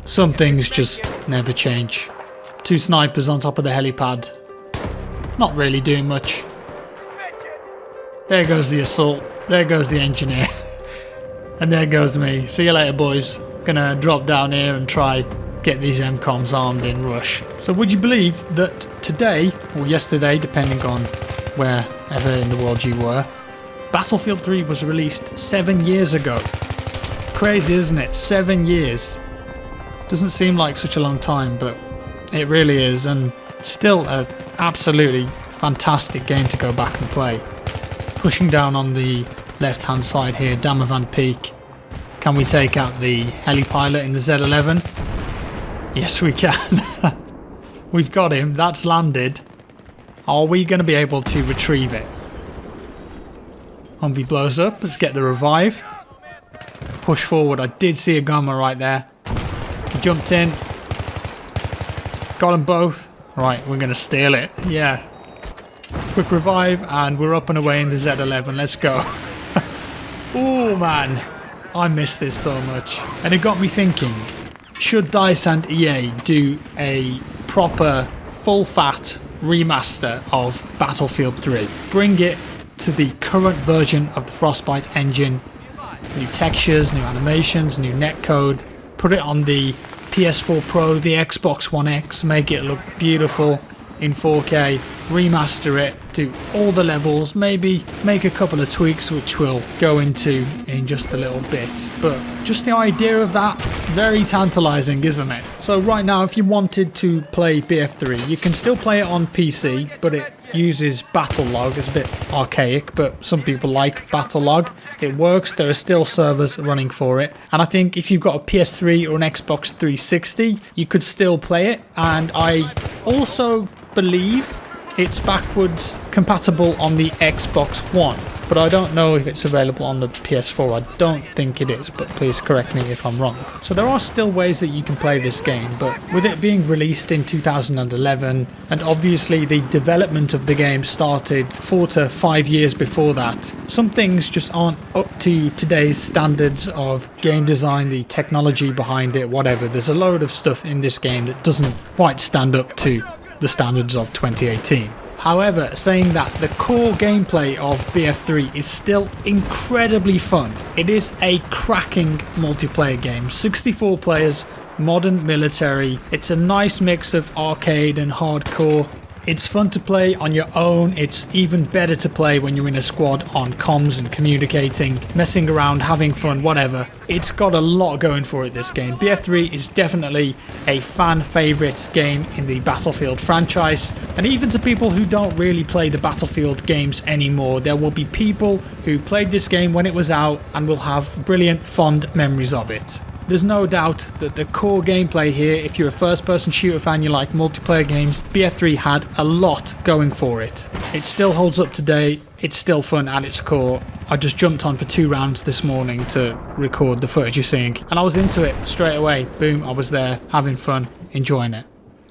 Some things just never change. 2 snipers on top of the helipad. Not really doing much. There goes the assault. There goes the engineer. And there goes me. See you later, boys. Gonna drop down here and try get these MCOMs armed in rush. So would you believe that today, or yesterday, depending on wherever in the world you were, Battlefield 3 was released 7 years ago. Crazy, isn't it? 7 years. Doesn't seem like such a long time, but it really is, and still an absolutely fantastic game to go back and play. Pushing down on the left hand side here, Damavand Peak. Can we take out the helipilot in the Z11? Yes, we can. We've got him. That's landed. Are we going to be able to retrieve it? Humvee blows up. Let's get the revive. Push forward. I did see a gunner right there. He jumped in. Got them both. Right, we're going to steal it. Yeah. Quick revive, and we're up and away in the Z11. Let's go. Oh, man. I miss this so much. And it got me thinking, should DICE and EA do a proper, full-fat remaster of Battlefield 3? Bring it to the current version of the Frostbite engine. New textures, new animations, new netcode. Put it on the PS4 Pro, the Xbox One X, make it look beautiful in 4K, remaster it, do all the levels, maybe make a couple of tweaks which we'll go into in just a little bit. But just the idea of that, very tantalizing, isn't it? So right now, if you wanted to play BF3, you can still play it on PC, but it uses Battlelog. It's a bit archaic, but some people like Battlelog. It works. There are still servers running for it, and I think if you've got a PS3 or an Xbox 360, you could still play it. And I also believe it's backwards compatible on the Xbox One, but I don't know if it's available on the PS4. I don't think it is, but please correct me if I'm wrong. So there are still ways that you can play this game, but with it being released in 2011, and obviously the development of the game started 4 to 5 years before that, some things just aren't up to today's standards of game design, the technology behind it, whatever. There's a load of stuff in this game that doesn't quite stand up to the standards of 2018. However, saying that, the core gameplay of BF3 is still incredibly fun. It is a cracking multiplayer game. 64 players, modern military. It's a nice mix of arcade and hardcore. It's fun to play on your own. It's even better to play when you're in a squad on comms and communicating, messing around, having fun, whatever. It's got a lot going for it, this game. BF3 is definitely a fan favourite game in the Battlefield franchise. And even to people who don't really play the Battlefield games anymore, there will be people who played this game when it was out and will have brilliant, fond memories of it. There's no doubt that the core gameplay here, if you're a first-person shooter fan, you like multiplayer games, BF3 had a lot going for it. It still holds up today, it's still fun at its core. I just jumped on for 2 rounds this morning to record the footage you're seeing, and I was into it straight away. Boom, I was there, having fun, enjoying it.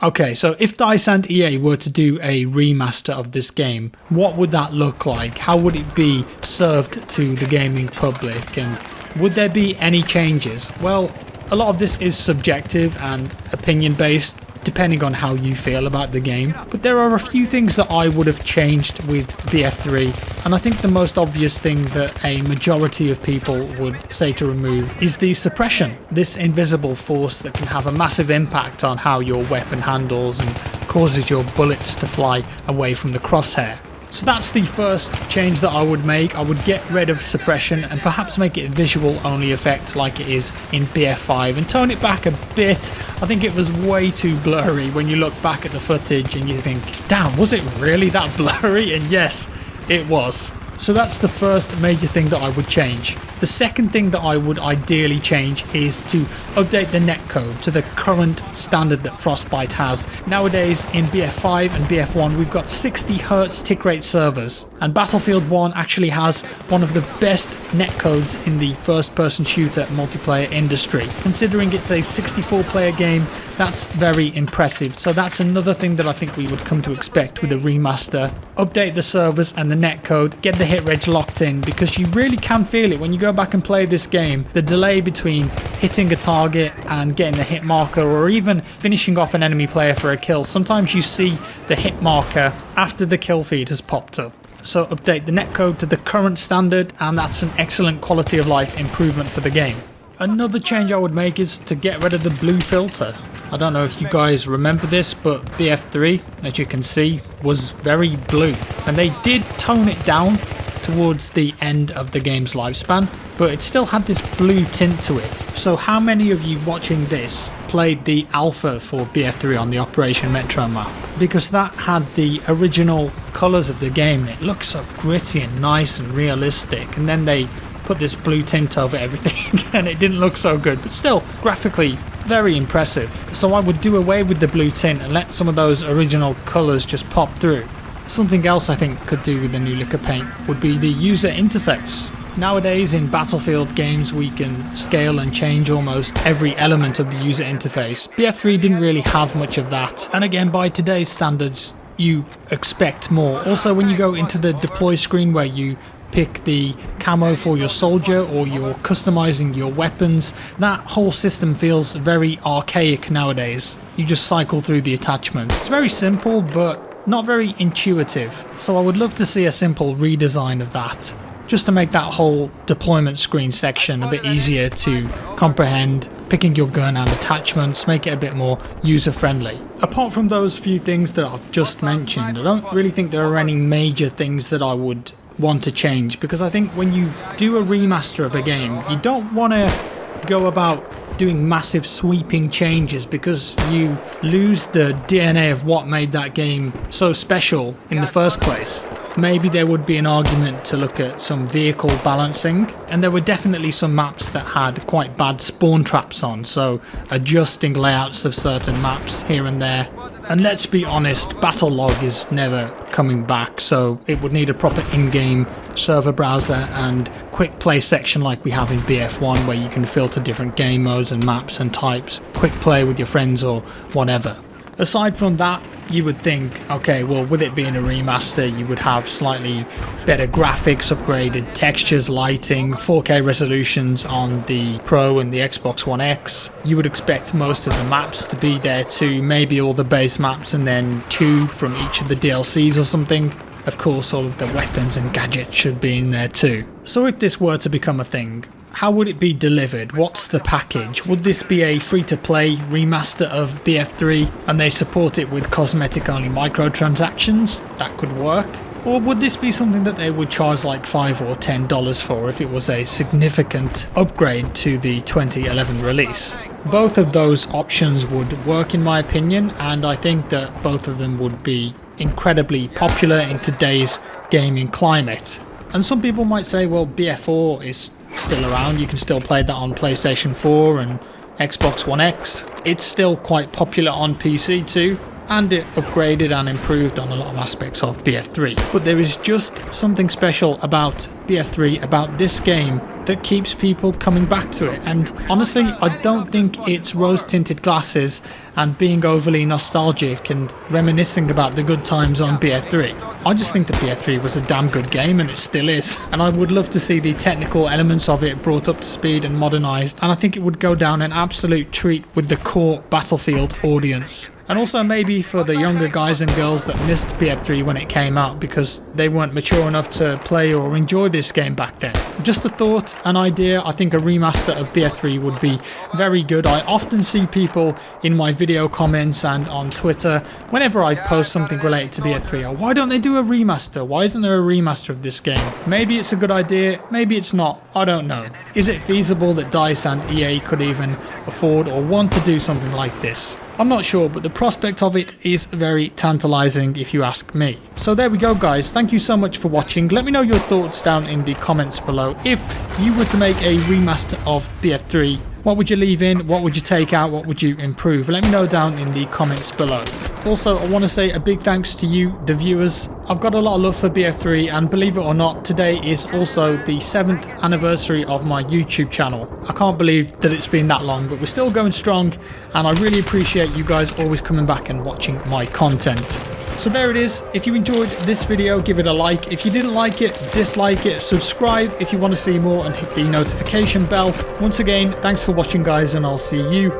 Okay, so if DICE and EA were to do a remaster of this game, what would that look like? How would it be served to the gaming public? And would there be any changes? Well, a lot of this is subjective and opinion based, depending on how you feel about the game. But there are a few things that I would have changed with BF3, and I think the most obvious thing that a majority of people would say to remove is the suppression. This invisible force that can have a massive impact on how your weapon handles and causes your bullets to fly away from the crosshair. So that's the first change that I would make. I would get rid of suppression and perhaps make it a visual only effect like it is in BF5 and tone it back a bit. I think it was way too blurry when you look back at the footage and you think, damn, was it really that blurry? And yes, it was. So that's the first major thing that I would change. The second thing that I would ideally change is to update the netcode to the current standard that Frostbite has. Nowadays in BF5 and BF1 we've got 60 Hz tick rate servers, and Battlefield 1 actually has one of the best netcodes in the first person shooter multiplayer industry. Considering it's a 64 player game, that's very impressive. So that's another thing that I think we would come to expect with a remaster. Update the servers and the netcode, get the hit reg locked in, because you really can feel it when you go go back and play this game, the delay between hitting a target and getting the hit marker, or even finishing off an enemy player for a kill, sometimes you see the hit marker after the kill feed has popped up. So update the netcode to the current standard, and that's an excellent quality of life improvement for the game. Another change I would make is to get rid of the blue filter. I don't know if you guys remember this, but BF3, as you can see, was very blue. And they did tone it down towards the end of the game's lifespan, but it still had this blue tint to it. So how many of you watching this played the alpha for BF3 on the Operation Metro map? Because that had the original colours of the game. It looked so gritty and nice and realistic, and then they put this blue tint over everything and it didn't look so good, but still graphically very impressive. So I would do away with the blue tint and let some of those original colours just pop through. Something else I think could do with the new liquor paint would be the user interface. Nowadays in Battlefield games we can scale and change almost every element of the user interface. BF3 didn't really have much of that, and again by today's standards you expect more. Also when you go into the deploy screen where you pick the camo for your soldier or you're customizing your weapons, that whole system feels very archaic nowadays. You just cycle through the attachments. It's very simple but not very intuitive, so I would love to see a simple redesign of that, just to make that whole deployment screen section a bit easier to comprehend, picking your gun and attachments, make it a bit more user friendly. Apart from those few things that I've just mentioned, I don't really think there are any major things that I would want to change, because I think when you do a remaster of a game, you don't want to go about doing massive sweeping changes, because you lose the DNA of what made that game so special in the first place. Maybe there would be an argument to look at some vehicle balancing, and there were definitely some maps that had quite bad spawn traps on, so adjusting layouts of certain maps here and there. And let's be honest, Battle Log is never coming back, so it would need a proper in-game server browser and quick play section like we have in BF1, where you can filter different game modes and maps and types, quick play with your friends or whatever. Aside from that, you would think, okay, well, with it being a remaster, you would have slightly better graphics, upgraded textures, lighting, 4K resolutions on the Pro and the Xbox One X. You would expect most of the maps to be there too, maybe all the base maps and then 2 from each of the DLCs or something. Of course, all of the weapons and gadgets should be in there too. So if this were to become a thing, how would it be delivered? What's the package? Would this be a free-to-play remaster of BF3 and they support it with cosmetic-only microtransactions? That could work. Or would this be something that they would charge like $5 or $10 for if it was a significant upgrade to the 2011 release? Both of those options would work in my opinion, and I think that both of them would be incredibly popular in today's gaming climate. And some people might say, well, BF4 is still around, you can still play that on PlayStation 4 and Xbox One X. It's still quite popular on PC too, and it upgraded and improved on a lot of aspects of BF3. But there is just something special about BF3, about this game, that keeps people coming back to it. And honestly, I don't think it's rose-tinted glasses and being overly nostalgic and reminiscing about the good times on BF3. I just think that BF3 was a damn good game, and it still is. And I would love to see the technical elements of it brought up to speed and modernised, and I think it would go down an absolute treat with the core Battlefield audience. And also maybe for the younger guys and girls that missed BF3 when it came out because they weren't mature enough to play or enjoy this game back then. Just a thought, an idea. I think a remaster of BF3 would be very good. I often see people in my video comments and on Twitter, whenever I post something related to BF3, oh, why don't they do a remaster? Why isn't there a remaster of this game? Maybe it's a good idea, maybe it's not, I don't know. Is it feasible that DICE and EA could even afford or want to do something like this? I'm not sure, but the prospect of it is very tantalizing if you ask me. So there we go guys, thank you so much for watching. Let me know your thoughts down in the comments below. If you were to make a remaster of BF3, what would you leave in? What would you take out? What would you improve? Let me know down in the comments below. Also, I want to say a big thanks to you, the viewers. I've got a lot of love for BF3, and believe it or not, today is also the 7th anniversary of my YouTube channel. I can't believe that it's been that long, but we're still going strong, and I really appreciate you guys always coming back and watching my content. So there it is. If you enjoyed this video, give it a like. If you didn't like it, dislike it. Subscribe if you want to see more, and hit the notification bell. Once again, thanks for watching, guys, and I'll see you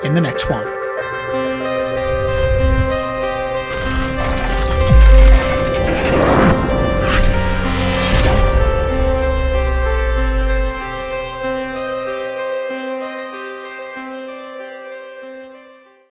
in the next one.